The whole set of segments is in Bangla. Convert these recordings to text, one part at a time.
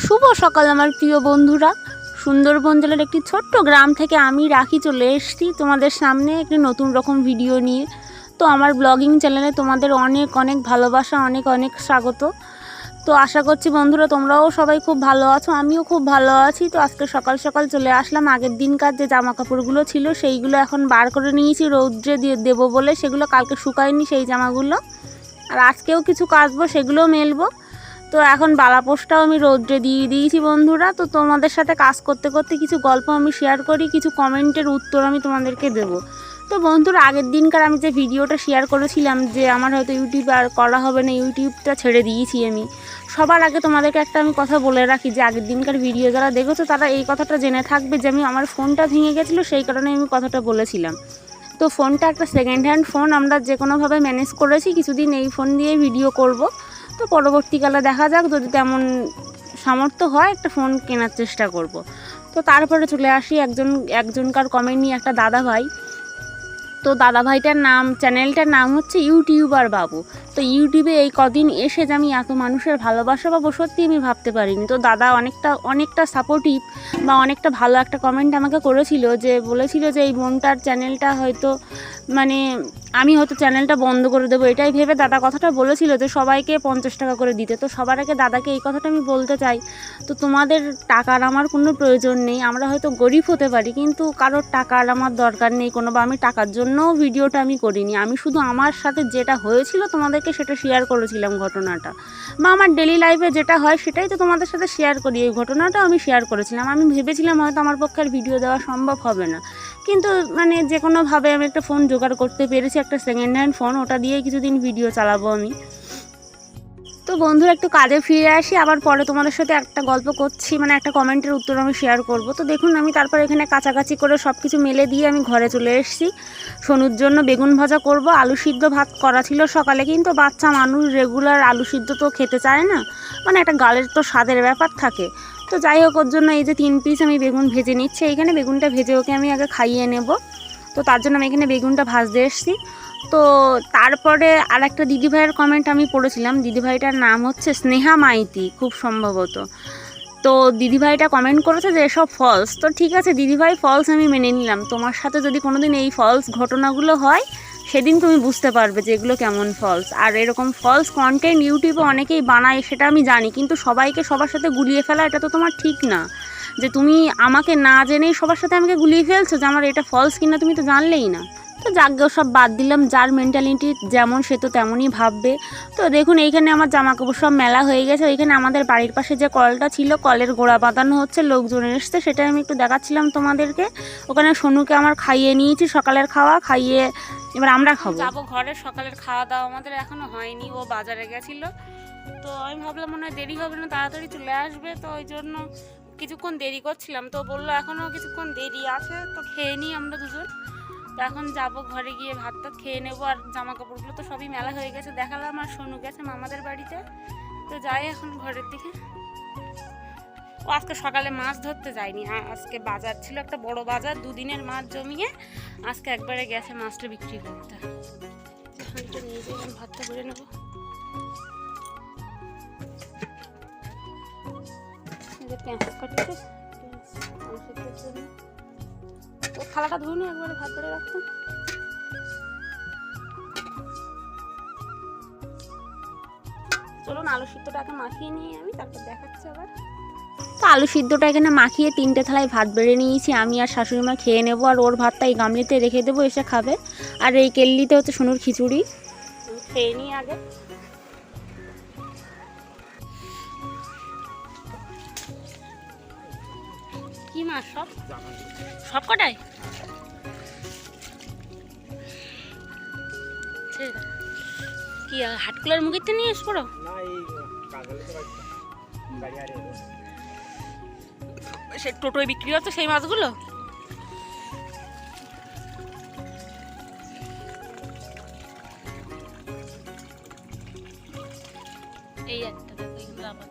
শুভ সকাল আমার প্রিয় বন্ধুরা। সুন্দরবন জেলার একটি ছোট্ট গ্রাম থেকে আমি রাখি চলে এসেছি তোমাদের সামনে একটি নতুন রকম ভিডিও নিয়ে। তো আমার ব্লগিং চ্যানেলে তোমাদের অনেক অনেক ভালোবাসা, অনেক অনেক স্বাগত। তো আশা করছি বন্ধুরা তোমরাও সবাই খুব ভালো আছো, আমিও খুব ভালো আছি। তো আজকে সকাল সকাল চলে আসলাম। আগের দিনকার যে জামা কাপড়গুলো ছিল সেইগুলো এখন বার করে নিয়েছি রৌদ্রে দিয়ে দেবো বলে, সেগুলো কালকে শুকায়নি সেই জামাগুলো। আর আজকেও কিছু কাচবো, সেগুলোও মেলবো। তো এখন বালাপোষটাও আমি রৌদ্রে দিয়ে দিয়েছি বন্ধুরা। তো তোমাদের সাথে কাজ করতে করতে কিছু গল্প আমি শেয়ার করি, কিছু কমেন্টের উত্তর আমি তোমাদেরকে দেবো। তো বন্ধুরা, আগের দিনকার আমি যে ভিডিওটা শেয়ার করেছিলাম যে আমার হয়তো ইউটিউব আর করা হবে না, ইউটিউবটা ছেড়ে দিয়েছি আমি। সবার আগে তোমাদেরকে একটা আমি কথা বলে রাখি যে আগের দিনকার ভিডিও যারা দেখেছো তারা এই কথাটা জেনে থাকবে যে আমার ফোনটা ভেঙে গেছিলো, সেই কারণে আমি কথাটা বলেছিলাম। তো ফোনটা একটা সেকেন্ড হ্যান্ড ফোন, আমরা যে কোনোভাবে ম্যানেজ করেছি, কিছুদিন এই ফোন দিয়ে ভিডিও করব। তো পরবর্তীকালে দেখা যাক, যদি তেমন সামর্থ্য হয় একটা ফোন কেনার চেষ্টা করব। তো তারপরে চলে আসি একজনকার কমেন্ট নিয়ে, একটা দাদা ভাই। তো দাদা ভাইটার নাম, চ্যানেলটার নাম হচ্ছে ইউটিউবার বাবু। তো ইউটিউবে এই কদিন এসে যে আমি এত মানুষের ভালোবাসা পাবো সত্যি আমি ভাবতে পারিনি। তো দাদা অনেকটা সাপোর্টিভ বা অনেকটা ভালো একটা কমেন্ট আমাকে করেছিল, যে বলেছিল যে এই বোনটার চ্যানেলটা হয়তো আমি হয়তো চ্যানেলটা বন্ধ করে দেবো, এটাই ভেবে দাদা কথাটা বলেছিল যে সবাইকে 50 টাকা করে দিতে। তো সবার আগে দাদাকে এই কথাটা আমি বলতে চাই, তো তোমাদের টাকার আমার কোনো প্রয়োজন নেই। আমরা হয়তো গরিব হতে পারি, কিন্তু কারোর টাকার আমার দরকার নেই কোনো, বা আমি টাকার জন্যও ভিডিওটা আমি করিনি। আমি শুধু আমার সাথে যেটা হয়েছিল তোমাদেরকে সেটা শেয়ার করেছিলাম, ঘটনাটা, বা আমার ডেলি লাইফে যেটা হয় সেটাই তো তোমাদের সাথে শেয়ার করি। এই ঘটনাটাও আমি শেয়ার করেছিলাম। আমি ভেবেছিলাম হয়তো আমার পক্ষে আর ভিডিও দেওয়া সম্ভব হবে না, কিন্তু যে কোনোভাবে আমি একটা ফোন জোগাড় করতে পেরেছি, একটা সেকেন্ড হ্যান্ড ফোন, ওটা দিয়েই কিছুদিন ভিডিও চালাবো আমি। তো বন্ধুরা, একটু কাজে ফিরে আসি, আবার পরে তোমাদের সাথে একটা গল্প করছি, একটা কমেন্টের উত্তর আমি শেয়ার করব। তো দেখুন, আমি তারপর এখানে কাছাকাছি করে সব কিছু মেলে দিয়ে আমি ঘরে চলে এসেছি। সোনুর জন্য বেগুন ভাজা করব, আলু সিদ্ধ ভাত করা ছিল সকালে, কিন্তু বাচ্চা মানুষ রেগুলার আলু সিদ্ধ তো খেতে চায় না, একটা গালের তো স্বাদের ব্যাপার থাকে। তো যাই হোক, ওর জন্য এই যে 3 পিস আমি বেগুন ভেজে নিচ্ছি। এইখানে বেগুনটা ভেজে ওকে আমি আগে খাইয়ে নেব। তো তার জন্য আমি এখানে বেগুনটা ভাজতে এসেছি। তো তারপরে আর একটা দিদিভাইয়ের কমেন্ট আমি পড়েছিলাম, দিদিভাইটার নাম হচ্ছে স্নেহা মাইতি খুব সম্ভবত। তো দিদিভাইটা কমেন্ট করেছে যে এসব ফলস। তো ঠিক আছে দিদিভাই, ফলস আমি মেনে নিলাম। তোমার সাথে যদি কোনোদিন এই ফলস ঘটনাগুলো হয়, সেদিন তুমি বুঝতে পারবে যে এগুলো কেমন ফলস। আর এরকম ফলস কন্টেন্ট ইউটিউবে অনেকেই বানায়, সেটা আমি জানি, কিন্তু সবাইকে সবার সাথে গুলিয়ে ফেলা এটা তো তোমার ঠিক না। যে তুমি আমাকে না জেনেই সবার সাথে আমাকে গুলিয়ে ফেলছো যে আমার এটা ফলস কিনা, তুমি তো জানলেই না। তো যাকে সব বাদ দিলাম, যার মেন্টালিটি যেমন সে তো তেমনই ভাববে। তো দেখুন, এইখানে আমার জামাকাপড় সব মেলা হয়ে গেছে। ওইখানে আমাদের বাড়ির পাশে যে কলটা ছিল, কলের গোড়া বাঁধানো হচ্ছে, লোকজন এসছে, সেটা আমি একটু দেখাচ্ছিলাম তোমাদেরকে। ওখানে সোনুকে আমার খাইয়ে নিয়েছি, সকালের খাওয়া খাইয়ে এবার আমরা খাবো, যাবো ঘরে। সকালের খাওয়া দাওয়া আমাদের এখনো হয়নি, ও বাজারে গেছিলো। তো আমি ভাবলাম মনে হয় দেরি হবে না, তাড়াতাড়ি চলে আসবে, তো ওই জন্য কিছুক্ষণ দেরি করছিলাম। তো বললো এখনও কিছুক্ষণ দেরি আছে, তো খেয়ে নিই আমরা দুজন। তো এখন যাবো ঘরে, গিয়ে ভাত টাত খেয়ে নেবো। আর জামা কাপড়গুলো তো সবই মেলা হয়ে গেছে দেখালাম, আর সোনু গেছে মামাদের বাড়িতে। তো যাই এখন ঘরের দিকে। ও আজকে সকালে মাছ ধরতে যায়নি, আজকে বাজার ছিল, একটা বড় বাজার, 2 দিনের মাছ জমিয়ে আজকে একবারে গেছে মাছটা বিক্রি করতে। তো নিয়ে যাই, ভাতটা করে নেবো। পেঁয়াজ কাটছে ও থালাটা ধুয়ে নিয়ে একবারে ভাত ধরে রাখতাম। চলুন আলু সিদ্ধটাকে মাখিয়ে নিয়ে আমি তারপর দেখাচ্ছি আবার। তো আলু সিদ্ধটা এখানে মাখিয়ে 3টে থালায় ভাত বেড়ে নিয়েছি, আমি আর শাশুড়ি মা খেয়ে নেবো। আর ওর ভাতটা এই গামলিতে রেখে দেবো, এসে খাবে। আর এই কেল্লিতে হচ্ছে সোনুর খিচুড়ি, খেয়ে নিই আগে। কি মাছ? সব কটাই কি হাটকুলার মুগিরটা নিয়ে এসো পড়ো। সে টোটোয় বিক্রি হতো সেই মাছগুলো। এই একটা দেখো, এগুলো আবার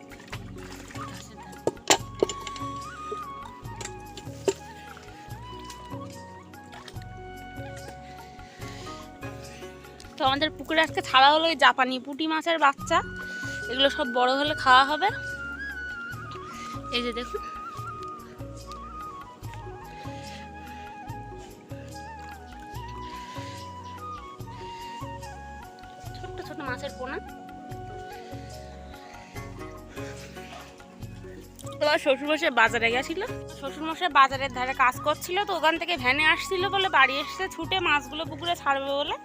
তো আমাদের পুকুরে আজকে ছাড়া হলো ওই জাপানি পুঁটি মাছের বাচ্চা। এগুলো সব বড় হলে খাওয়া হবে। এই যে দেখুন ছোট্ট ছোট মাছের পোনা। তোমার শ্বশুরমশাই বাজারে গেছিল, শ্বশুরমশাই বাজারের ধারে কাজ করছিল, তো ওখান থেকে ভ্যানে আসছিল বলে বাড়ি এসছে ছুটে মাছগুলো পুকুরে ছাড়বে বলে,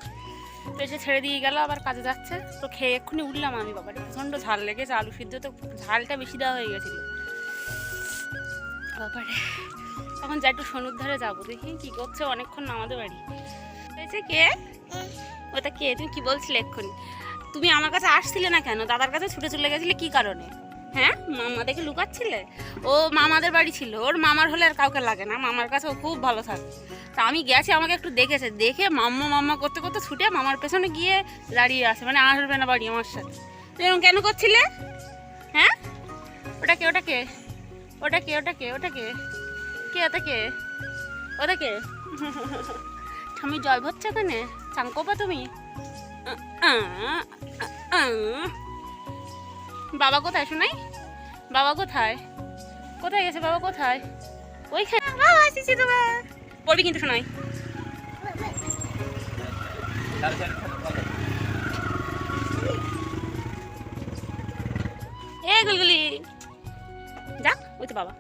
তো এসে ছেড়ে দিয়ে গেল, আবার কাজে যাচ্ছে। তো খেয়ে এক্ষুনি উঠলাম আমি, বাবা প্রচণ্ড ঝাল লেগেছে, আলু সিদ্ধ তো ঝালটা বেশি দেওয়া হয়ে গেছিল বাবারে। এখন যাই একটু সনুর ধারে যাবো, দেখি কি করছে, অনেকক্ষণ আমাদের বাড়ি হয়েছে। কে ওটা কে? তুমি কি বলছিলে এক্ষুনি? তুমি আমার কাছে আসছিলে না কেন? দাদার কাছে ছুটে চলে গেছিলে কি কারণে? হ্যাঁ, মামা দেখে লুকাচ্ছিলে? ও মামাদের বাড়ি ছিল, ওর মামার হলে আর কাউকে লাগে না, মামার কাছে ও খুব ভালো থাকে। তা আমি গেছি, আমাকে একটু দেখেছে, দেখে মাম্মা মাম্মা করতে করতে ছুটে মামার পেছনে গিয়ে দাঁড়িয়ে আছে, মানে আসবে না বাড়ি আমার সাথে। তুমি এরকম কেন করছিলে? হ্যাঁ, ওটাকে ওটাকে ওটাকে ওটাকে ওটাকে কে? ওটাকে ওটাকে আমি জল ভরছে কেন? চাঙ্কোপা তুমি? বাবা কোথায় শোনাই? বাবা কোথায়? কোথায় গেছে বাবা? কোথায়? ওইখানে। বাবা আসিছি তোমার পড়বি কিন্তু শোনাই। এ গুলগুলি যা, ওই তো বাবা।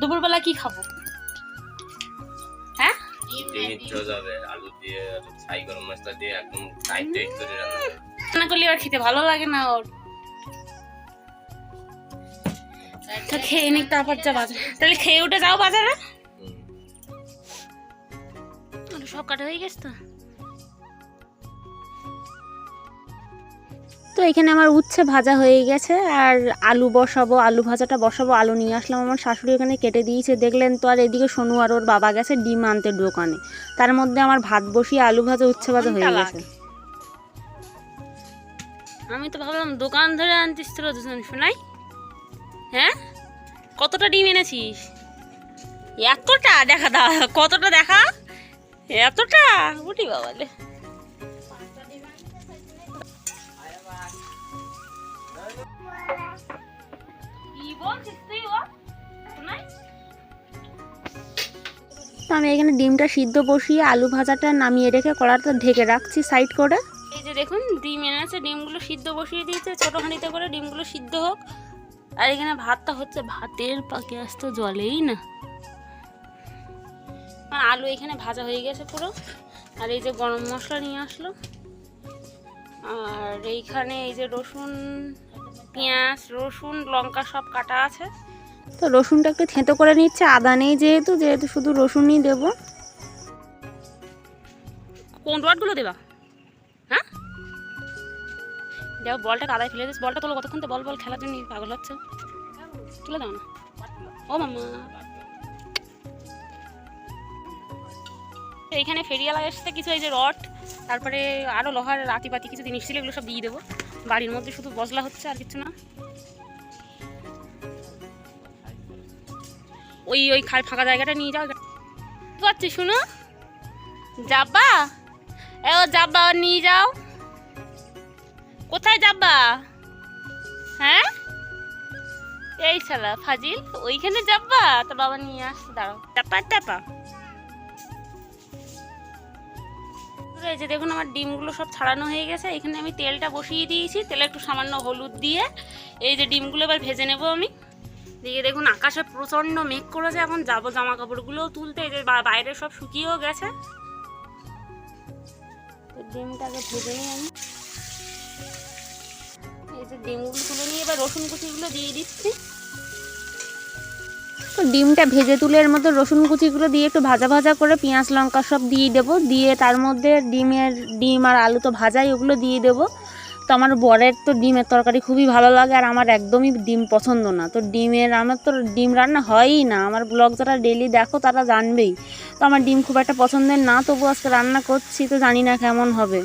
দুপুরবেলা কি খাবো? হ্যাঁ, আলু দিয়ে ছাই গরম মশলা দিয়ে একদম টাইট টাইট করে রান্না করলে আর খেতে ভালো লাগে না ওর। তো খেয়ে নিক, তারপর যা বাজারে। তাহলে খেয়ে উঠে যাও বাজারে। সব কাটা হয়ে গেছে তো। তো এখানে আমার উচ্ছে ভাজা হয়ে গেছে, আর আলু বসাবো, আলু ভাজাটা বসাবো। আলু নিয়ে আসলাম, আমার শাশুড়ি এখানে কেটে দিয়েছে দেখলেন তো। আর এদিকে সোনু আর ওর বাবা গেছে ডিম আনতে দোকানে, তার মধ্যে আমার ভাত বসিয়ে আলু ভাজা উচ্ছে ভাজা হয়ে গেছে। আমি তো ভাবলাম দোকান ধরে আনতিস তোরা দুজন শোনাই। হ্যাঁ, কতটা ডিম এনেছিস? এতটা দেখা দা, কতটা দেখা, এতটা উঠি বাবালে। আমি এখানে ডিমটা সিদ্ধ বসিয়ে আলু ভাজাটা নামিয়ে রেখে কড়াটা ঢেকে রাখছি সাইড করে। এই যে দেখুন ডিম এনেছে, ডিমগুলো সিদ্ধ বসিয়ে দিয়েছে ছোটো হাঁড়িতে করে, ডিমগুলো সিদ্ধ হোক। আর এখানে ভাতটা হচ্ছে, ভাতের পাকে আসতে জলেই না। আলু এখানে ভাজা হয়ে গেছে পুরো। আর এই যে গরম মশলা নিয়ে আসলো, আর এইখানে এই যে রসুন, পেঁয়াজ, রসুন, লঙ্কা সব কাটা আছে। তো রসুনটা একটু থেঁতো করে নিচ্ছে, আদা নেই যেহেতু শুধু রসুনই দেবো। কোন রডগুলো দেবা? হ্যাঁ, দেখো বলটা কাদায় ফেলে দিস। বলটা তোলো, কতক্ষণ তো বল বল খেলার জন্য পাগল হচ্ছে। তুলে দাও না ও মামা। এইখানে ফেরিয়ালা এসছে কিছু, এই যে রড, তারপরে আরও লোহার রাতিপাতি কিছু জিনিস ছিল, এগুলো সব দিয়ে দেবো। বাড়ির মধ্যে শুধু বসলা হচ্ছে, আর কিছু না। ওই ওই ফাঁকা জায়গাটা নিয়ে যাও। পাচ্ছি শুনো, যাবা? ও যাবা, নিয়ে যাও। কোথায় যাবা? হ্যাঁ, এই শালা ফাজিল, ওইখানে যাবা? তো বাবা নিয়ে আসছে, দাঁড়াও। টাপা টাপা। এই যে দেখুন আমার ডিমগুলো সব ছাড়ানো হয়ে গেছে। এখানে আমি তেলটা বসিয়ে দিয়েছি, তেলে একটু সামান্য হলুদ দিয়ে এই যে ডিমগুলো এবার ভেজে নেব আমি। দিয়ে দেখুন আকাশে প্রচণ্ড মেঘ করেছে, এখন যাবো জামা কাপড়গুলোও তুলতে। এই যে বাইরে সব শুকিয়েও গেছে। ডিমটাকে ভেজে নিই আমি। এই যে ডিমগুলো তুলে নিয়ে এবার রসুন কুচিগুলো দিয়ে দিচ্ছি। তো ডিমটা ভেজে তুলে এর মধ্যে রসুন কুচিগুলো দিয়ে একটু ভাজা ভাজা করে পেঁয়াজ লঙ্কা সব দিয়ে দেবো। দিয়ে তার মধ্যে ডিম আর আলু তো ভাজাই, ওগুলো দিয়ে দেবো। তো আমার বরের তো ডিমের তরকারি খুবই ভালো লাগে, আর আমার একদমই ডিম পছন্দ না। তো আমার তো ডিম রান্না হয়ই না। আমার ব্লগ যারা ডেলি দেখো তারা জানবেই। তো আমার ডিম খুব একটা পছন্দের না, তবু আজকে রান্না করছি, তো জানি না কেমন হবে।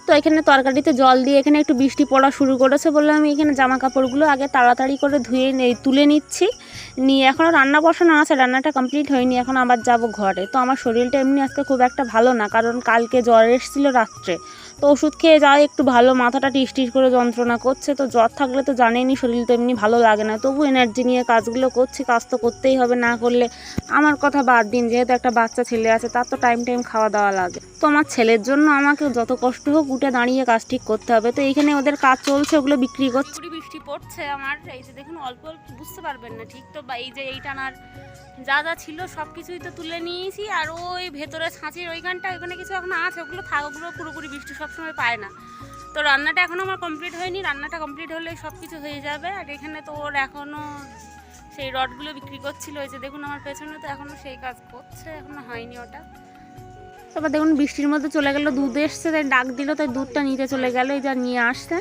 তো এখানে তরকারিতে জল দিয়ে এখানে একটু বৃষ্টি পড়া শুরু করেছে বলে আমি এখানে জামা কাপড়গুলো আগে তাড়াতাড়ি করে ধুয়ে তুলে নিচ্ছি। নিয়ে এখনও রান্না বসানো আছে, রান্নাটা কমপ্লিট হয়নি, এখন আবার যাব ঘরে। তো আমার শরীরটা এমনি আজকে খুব একটা ভালো না, কারণ কালকে জ্বর এসেছিলো রাত্রে, তো ওষুধ খেয়ে যাওয়া একটু ভালো, মাথাটা টিস টিস করে যন্ত্রণা করছে। তো জ্বর থাকলে তো জানেনি শরীর তো এমনি ভালো লাগে না, তবু এনার্জি নিয়ে কাজগুলো করছি, কাজ তো করতেই হবে, না করলে আমার কথা বাদ দিন, যেহেতু একটা বাচ্চা ছেলে আছে তার তো টাইম খাওয়া দাওয়া লাগে। তো আমার ছেলের জন্য আমাকে যত কষ্ট হোক উঠে দাঁড়িয়ে কাজ ঠিক করতে হবে। তো এইখানে ওদের কাজ চলছে, ওগুলো বিক্রি করছে। বৃষ্টি পড়ছে আমার, এই যে দেখুন অল্প অল্প, বুঝতে পারবেন না ঠিক, তো এই যে এইটানার যা যা ছিল সব কিছুই তো তুলে নিয়েছি। আর ওই ভেতরে ছাঁচির ওইখানটা, ওইখানে কিছু এখন আছে, ওগুলো থাক, ওগুলো পুরোপুরি বৃষ্টি সবসময় পায় না। তো রান্নাটা এখনও আমার কমপ্লিট হয়নি, রান্নাটা কমপ্লিট হলে সব কিছু হয়ে যাবে। আর এখানে তো ওর এখনও সেই রডগুলো বিক্রি করছিল, ওই যে দেখুন আমার পেছনে, তো এখনও সেই কাজ করছে, এখনও হয়নি ওটা। তারপর দেখুন বৃষ্টির মধ্যে চলে গেল, দুধ এসছে, তাই ডাক দিল, তাই দুধটা নিতে চলে গেল, এই যা নিয়ে আসছে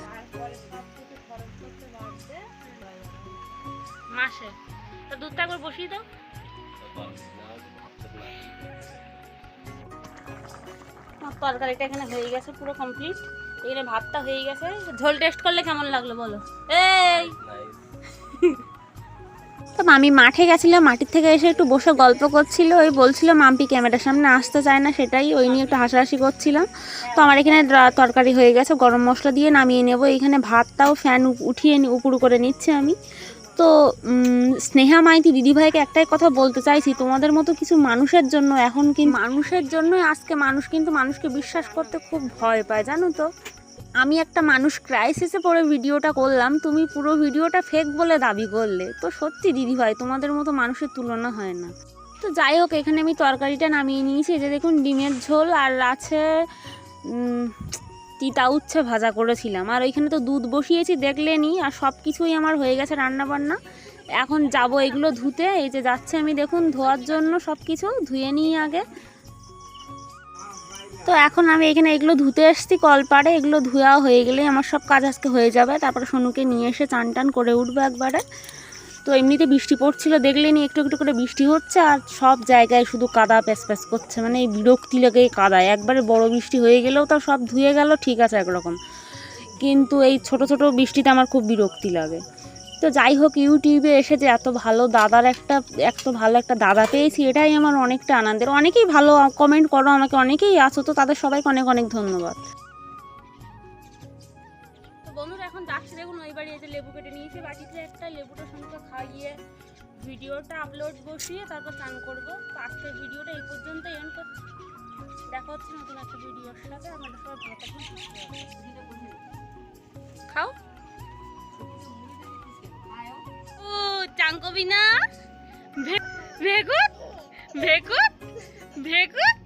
মাসে। তো দুধটা একবার বসিয়ে দাও। তরকারিটা এখানে হয়ে গেছে পুরো কমপ্লিট, এখানে ভাতটা হয়ে গেছে। ঝোল টেস্ট করলে কেমন লাগলো বলো? এই তো মামি মাঠে গেছিলাম, মাটির থেকে এসে একটু বসে গল্প করছিল, ওই বলছিল মাম্পি ক্যামেরার সামনে আসতে চায় না, সেটাই ওই নিয়ে একটু হাসাহাসি করছিলাম। তো আমার এখানে তরকারি হয়ে গেছে, গরম মশলা দিয়ে নামিয়ে নেব। এখানে ভাতটাও ফ্যান উঠিয়ে উপর করে নিচ্ছে আমি। তো স্নেহা মাইতি দিদিভাইকে একটাই কথা বলতে চাইছি, তোমাদের মতো কিছু মানুষের জন্য, এখন কিন্তু মানুষের জন্যই আজকে মানুষ কিন্তু মানুষকে বিশ্বাস করতে খুব ভয় পায়, জানো তো। আমি একটা মানুষ ক্রাইসিসে পড়ে ভিডিওটা করলাম, তুমি পুরো ভিডিওটা ফেক বলে দাবি করলে, তো সত্যি দিদিভাই তোমাদের মতো মানুষের তুলনা হয় না। তো যাই হোক, এখানে আমি তরকারিটা নামিয়ে নিয়েছি, যে দেখুন ডিমের ঝোল আর আছে তিতা উচ্ছে ভাজা করেছিলাম, আর ওইখানে তো দুধ বসিয়েছি দেখলেনি, আর সব কিছুই আমার হয়ে গেছে রান্না বান্না। এখন যাব এগুলো ধুতে, এই যে যাচ্ছে আমি দেখুন ধোয়ার জন্য, সব কিছু ধুয়ে নিই আগে। তো এখন আমি এখানে এগুলো ধুতে এসেছি কলপাড়ে, এগুলো ধোয়া হয়ে গেলেই আমার সব কাজ আজকে হয়ে যাবে। তারপরে সোনুকে নিয়ে এসে চান টান করে উঠবো একবারে। তো এমনিতে বৃষ্টি পড়ছিল দেখলেনি, একটু একটু করে বৃষ্টি হচ্ছে, আর সব জায়গায় শুধু কাদা প্যাচ প্যাচ করছে, মানে এই বিরক্তি লেগে কাদায়। একবারে বড় বৃষ্টি হয়ে গেলেও তো সব ধুয়ে গেল, ঠিক আছে একরকম, কিন্তু এই ছোট ছোট বৃষ্টিতে আমার খুব বিরক্তি লাগে। তো যাই হোক, ইউটিউবে এসে যে এত ভালো ভালো একটা দাদা পেয়েছি, এটাই আমার অনেকটা আনন্দের। অনেকেই ভালো কমেন্ট করো আমাকে, অনেকেই আছো, তো তাদের সবাইকে অনেক অনেক ধন্যবাদ। তো বন্ধুরা এখন যাচ্ছি দেখুন ওই বাড়ি, এসে লেবু কেটে নিয়েছি বাটিতে একটা, লেবুটা সঙ্গে খাইয়ে ভিডিওটা আপলোড বসিয়ে তারপর চান করবো। তো আজকের ভিডিওটা এই পর্যন্ত এন্ড করছি, দেখা হচ্ছে নতুন একটা ভিডিওর সাথে। আমাদের সবাই ভালো থাকবেন, খাও। চাং কবি না, ভেগুত ভেগুত ভেগুত।